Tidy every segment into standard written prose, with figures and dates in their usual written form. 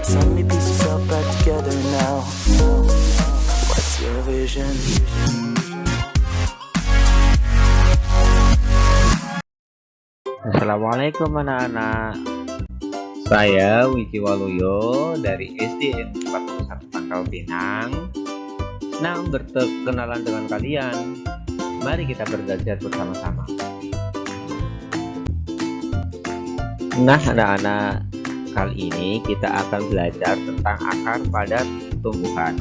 so many pieces all back together now. What's your vision? Assalamualaikum anak-anak. Saya Wiji Waluyo dari SDN 41 Pangkal Pinang. Senang berkenalan dengan kalian. Mari kita belajar bersama-sama. Nah anak-anak, kali ini kita akan belajar tentang akar pada tumbuhan.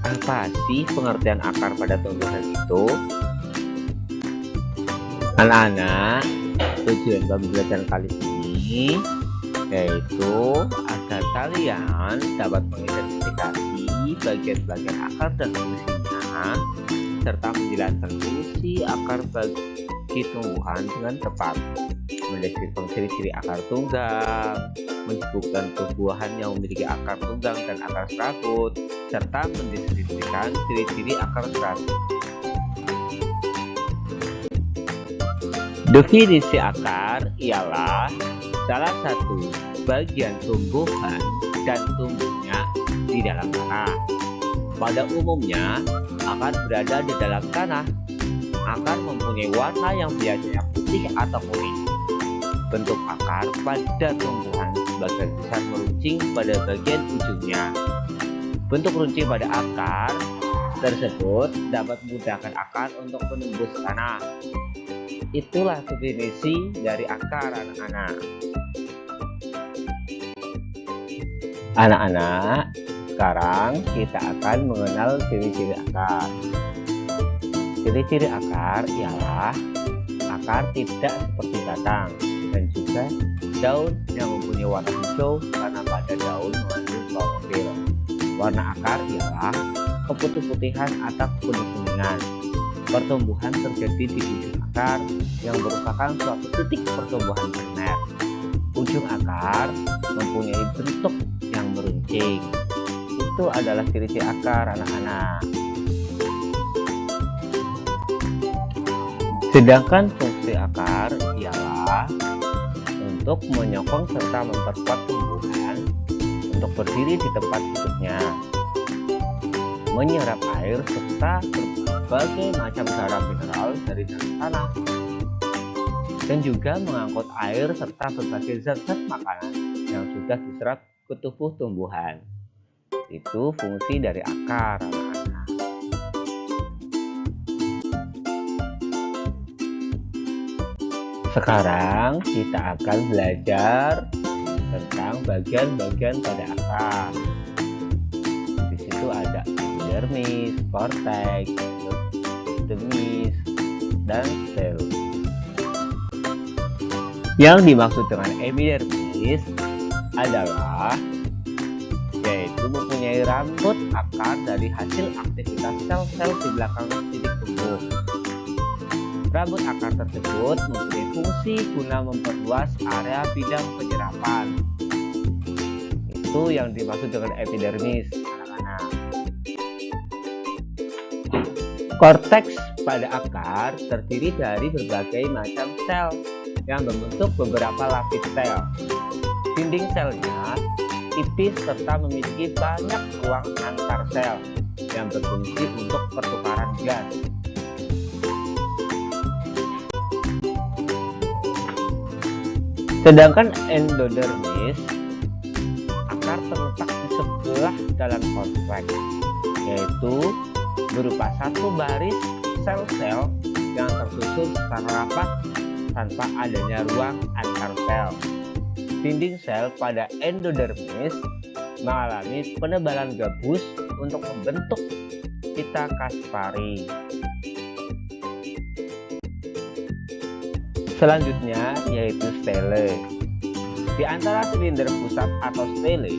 Apa sih pengertian akar pada tumbuhan itu? Anak-anak, tujuan pembelajaran kali ini yaitu agar kalian dapat mengidentifikasi bagian-bagian akar dan fungsinya, serta menjelaskan fungsi akar bagi tumbuhan dengan tepat, mendeskripsikan ciri-ciri akar tunggang, menyebutkan tumbuhan yang memiliki akar tunggang dan akar serabut, serta mendeskripsikan ciri-ciri akar serabut. Definisi akar ialah salah satu bagian tumbuhan dan tumbuhnya di dalam tanah. Pada umumnya, akar berada di dalam tanah. Akar mempunyai warna yang biasanya putih atau kuning. Bentuk akar pada tumbuhan sebagian besar meruncing pada bagian ujungnya. Bentuk runcing pada akar tersebut dapat memudahkan akar untuk menembus tanah. Itulah definisi dari akar, anak-anak. Anak-anak, sekarang kita akan mengenal ciri-ciri akar. Ciri-ciri akar ialah akar tidak seperti batang dan juga daun yang mempunyai warna hijau karena pada daun mengandung klorofil. Warna akar ialah keputih-putihan atau kuning-kuningan. Pertumbuhan terjadi di ujung akar yang merupakan suatu titik pertumbuhan primer. Ujung akar mempunyai bentuk yang meruncing. Itu adalah ciri-ciri akar, anak-anak. Sedangkan fungsi akar ialah untuk menyokong serta memperkuat tumbuhan untuk berdiri di tempat hidupnya, menyerap air serta berbagai macam garam mineral dari dalam tanah, dan juga mengangkut air serta berbagai zat-zat makanan yang sudah diserap ke tubuh tumbuhan. Itu fungsi dari akar, anak-anak. Sekarang kita akan belajar tentang bagian-bagian pada akar. Di situ ada epidermis, korteks, epidermis, dan sel. Yang dimaksud dengan epidermis adalah yaitu mempunyai rambut akar dari hasil aktivitas sel-sel di belakang titik tumbuh. Rambut akar tersebut mempunyai fungsi guna memperluas area bidang penyerapan. Itu yang dimaksud dengan epidermis, anak-anak. Korteks pada akar terdiri dari berbagai macam sel yang membentuk beberapa lapis sel. Dinding selnya tipis serta memiliki banyak ruang antar sel yang berfungsi untuk pertukaran gas. Sedangkan endodermis, akar terletak di sebelah dalam korteks, yaitu berupa satu baris sel-sel yang tersusun secara rapat tanpa adanya ruang antar sel. Dinding sel pada endodermis mengalami penebalan gabus untuk membentuk pita Kaspari. Selanjutnya yaitu stele. Di antara silinder pusat atau stele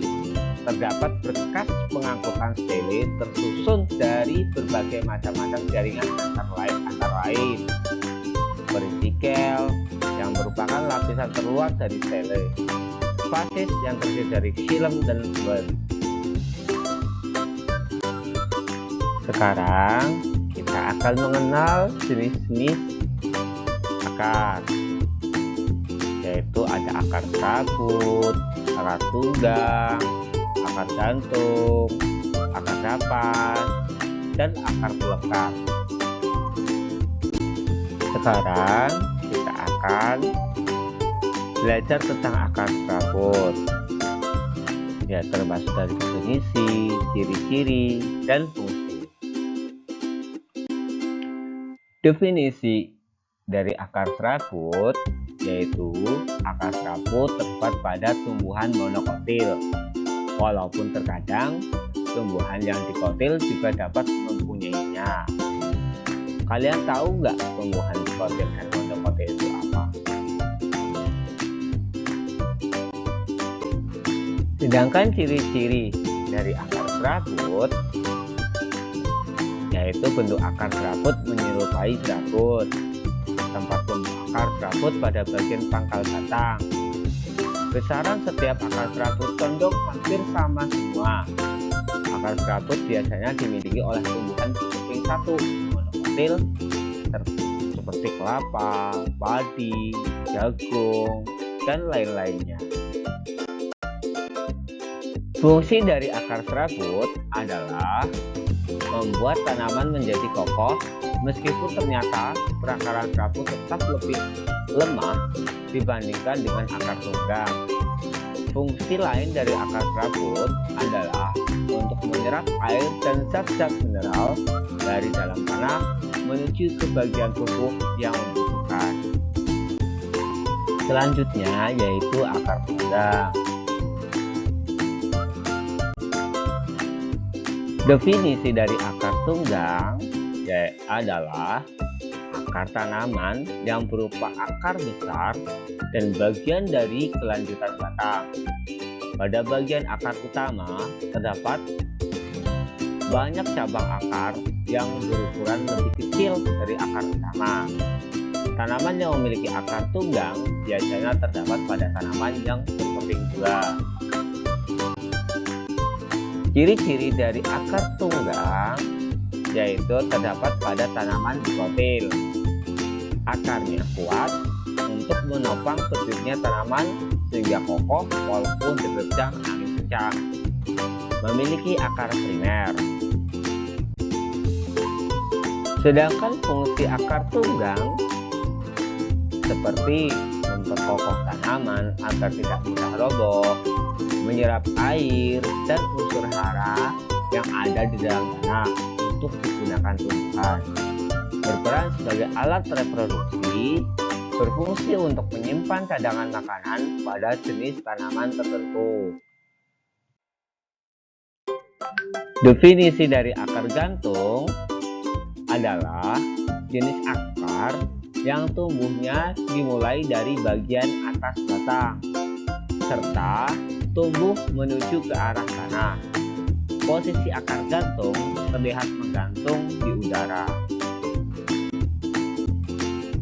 terdapat berkas pengangkutan stele tersusun dari berbagai macam-macam jaringan antara lain peristikel yang merupakan lapisan terluar dari stele, fasis yang terdiri dari xilem dan fluem. Sekarang kita akan mengenal jenis-jenis akar, yaitu ada akar serabut, akar tunggang, akar gantung, akar napas, dan akar pelekar. Sekarang kita akan belajar tentang akar serabut, ya termasuk dari definisi, ciri-ciri, dan fungsi. Definisi dari akar serabut yaitu akar serabut terdapat pada tumbuhan monokotil, walaupun terkadang tumbuhan yang dikotil juga dapat mempunyainya. Kalian tahu nggak tumbuhan dikotil dan monokotil itu apa? Sedangkan ciri-ciri dari akar serabut yaitu bentuk akar serabut menyerupai serabut, tempat tumbuh akar serabut pada bagian pangkal batang. Besaran setiap akar serabut condong hampir sama semua. Akar serabut biasanya dimiliki oleh tumbuhan berkeping satu monokotil seperti kelapa, padi, jagung, dan lain-lainnya. Fungsi dari akar serabut adalah membuat tanaman menjadi kokoh, meskipun ternyata perakaran serabut tetap lebih lemah dibandingkan dengan akar tunggang. Fungsi lain dari akar serabut adalah untuk menyerap air dan zat-zat mineral dari dalam tanah menuju ke bagian tubuh yang membutuhkan. Selanjutnya yaitu akar tunggang. Definisi dari akar tunggang adalah akar tanaman yang berupa akar besar dan bagian dari kelanjutan batang. Pada bagian akar utama terdapat banyak cabang akar yang berukuran lebih kecil dari akar utama. Tanaman yang memiliki akar tunggang biasanya terdapat pada tanaman yang berkeping dua. Ciri-ciri dari akar tunggang yaitu terdapat pada tanaman dikotil. Akarnya kuat untuk menopang berdirinya tanaman sehingga kokoh walaupun diterjang angin kencang. Memiliki akar primer. Sedangkan fungsi akar tunggang seperti memperkokoh tanaman agar tidak mudah roboh, menyerap air dan unsur hara yang ada di dalam tanah untuk digunakan tumbuhan, berperan sebagai alat reproduksi, berfungsi untuk menyimpan cadangan makanan pada jenis tanaman tertentu. Definisi dari akar gantung adalah jenis akar yang tumbuhnya dimulai dari bagian atas batang serta tumbuh menuju ke arah tanah. Posisi akar gantung terlihat menggantung di udara.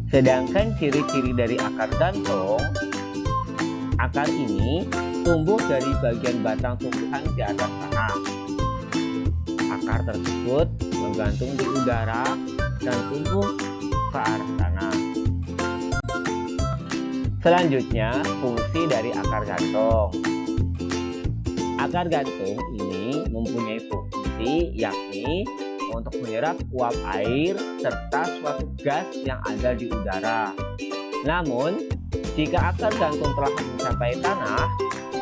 Sedangkan ciri-ciri dari akar gantung, akar ini tumbuh dari bagian batang tumbuhan di atas tanah. Akar tersebut menggantung di udara dan tumbuh ke arah tanah. Selanjutnya, fungsi dari akar gantung. Akar gantung ini mempunyai fungsi yakni untuk menyerap uap air serta suatu gas yang ada di udara. Namun, jika akar gantung telah mencapai tanah,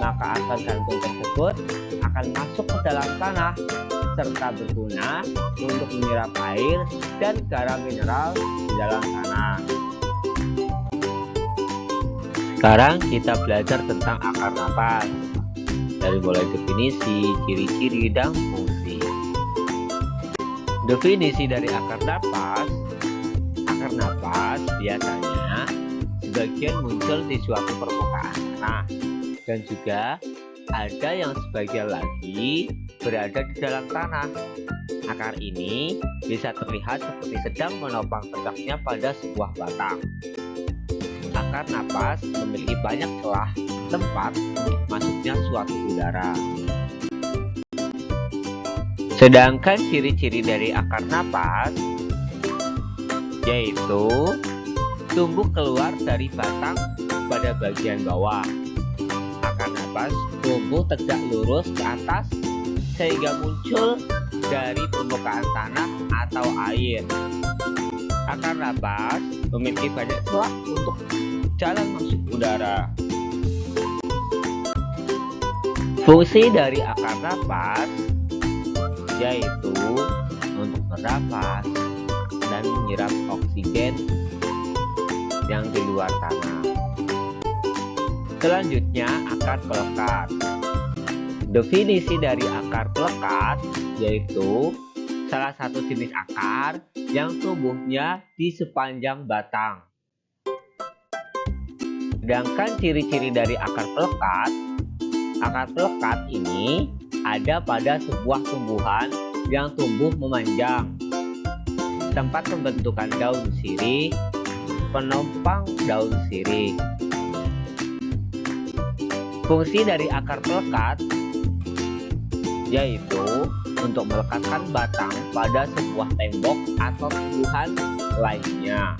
maka akar gantung tersebut akan masuk ke dalam tanah serta berguna untuk menyerap air dan garam mineral di dalam tanah. Sekarang kita belajar tentang akar napas, dari mulai definisi, ciri-ciri, dan fungsi. Definisi dari akar napas biasanya sebagian muncul di suatu permukaan tanah, dan juga ada yang sebagian lagi berada di dalam tanah. Akar ini bisa terlihat seperti sedang menopang tegaknya pada sebuah batang. Akar napas memiliki banyak celah tempat untuk masuknya suatu udara. Sedangkan ciri-ciri dari akar napas yaitu tumbuh keluar dari batang pada bagian bawah. Akar napas rapas tumbuh tegak lurus ke atas sehingga muncul dari permukaan tanah atau air. Akar rapas memiliki banyak celah untuk jalan masuk udara. Fungsi dari akar rapas yaitu untuk bernafas dan menyerap oksigen yang di luar tanah. Selanjutnya, akar pelekat. Definisi dari akar pelekat yaitu salah satu jenis akar yang tumbuhnya di sepanjang batang. Sedangkan ciri-ciri dari akar pelekat ini ada pada sebuah tumbuhan yang tumbuh memanjang, tempat pembentukan daun sirih, penopang daun sirih. Fungsi dari akar pelekat yaitu untuk melekatkan batang pada sebuah tembok atau tumbuhan lainnya.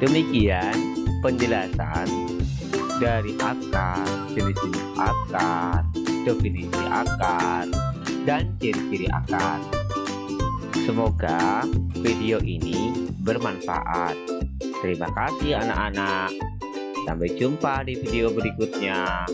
Demikian penjelasan dari akar, jenis-jenis akar, definisi akar, dan ciri-ciri akar. Semoga video ini bermanfaat. Terima kasih anak-anak. Sampai jumpa di video berikutnya.